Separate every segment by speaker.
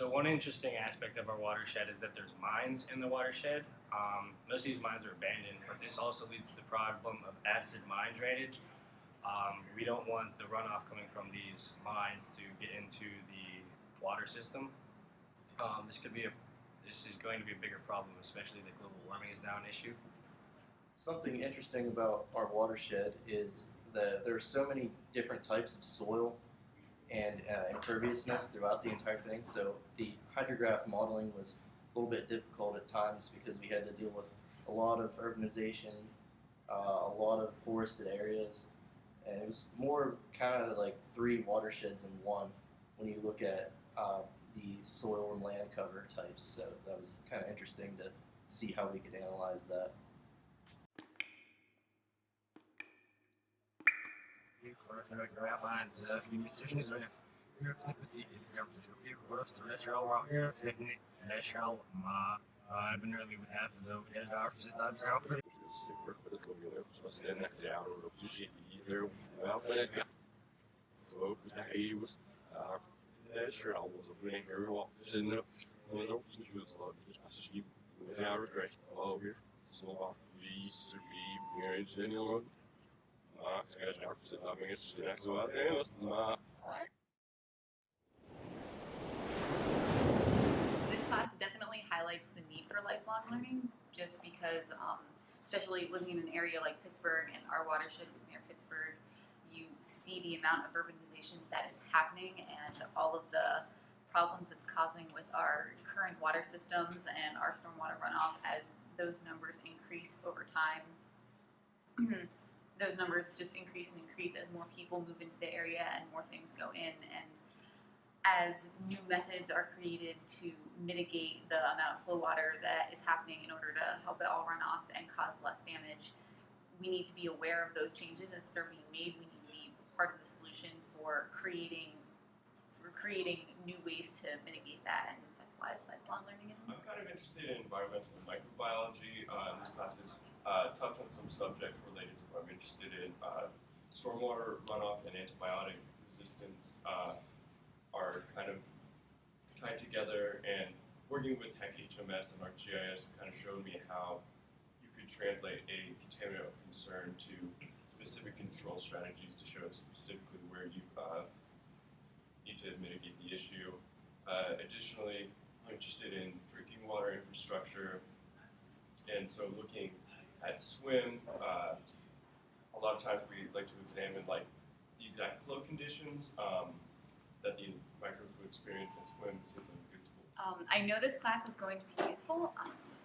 Speaker 1: So one interesting aspect of our watershed is that there's mines in the watershed. Most of these mines are abandoned, but this also leads to the problem of acid mine drainage. We don't want the runoff coming from these mines to get into the water system. This is going to be a bigger problem, especially that global warming is now an issue.
Speaker 2: Something interesting about our watershed is that there are so many different types of soil and imperviousness throughout the entire thing. So the hydrograph modeling was a little bit difficult at times because we had to deal with a lot of urbanization, a lot of forested areas, and it was more kind of like three watersheds in one when you look at the soil and land cover types. So that was kind of interesting to see how we could analyze that.
Speaker 3: This class definitely highlights the need for lifelong learning, just because, especially living in an area like Pittsburgh, and our watershed was near Pittsburgh, you see the amount of urbanization that is happening and all of the problems it's causing with our current water systems and our stormwater runoff as those numbers increase over time. Those numbers just increase and increase as more people move into the area and more things go in, and as new methods are created to mitigate the amount of flow water that is happening in order to help it all run off and cause less damage, we need to be aware of those changes as they're being made. We need to be part of the solution for creating new ways to mitigate that, and that's why lifelong learning is
Speaker 4: I'm kind of interested in environmental and microbiology. This class has touched on some subjects related to what I'm interested in. Stormwater runoff and antibiotic resistance are kind of tied together, and working with HEC-HMS and ArcGIS kind of showed me how you could translate a contaminant of concern to specific control strategies to show specifically where you need to mitigate the issue. Additionally, I'm interested in drinking water infrastructure, and so looking at SWIM, a lot of times we like to examine like the exact flow conditions that the microbes would experience in SWIM. It seems like a good tool.
Speaker 3: I know this class is going to be useful.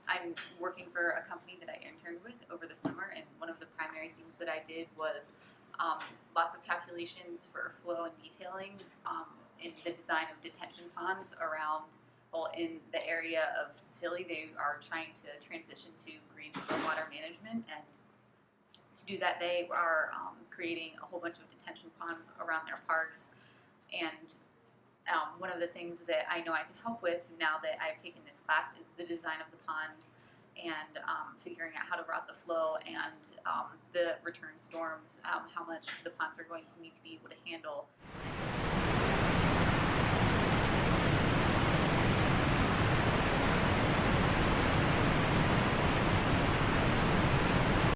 Speaker 3: I'm working for a company that I interned with over the summer, and one of the primary things that I did was lots of calculations for flow and detailing in the design of detention ponds in the area of Philly. They are trying to transition to green stormwater management, and to do that they are creating a whole bunch of detention ponds around their parks. And one of the things that I know I can help with now that I've taken this class is the design of the ponds and figuring out how to route the flow and the return storms, how much the ponds are going to need to be able to handle.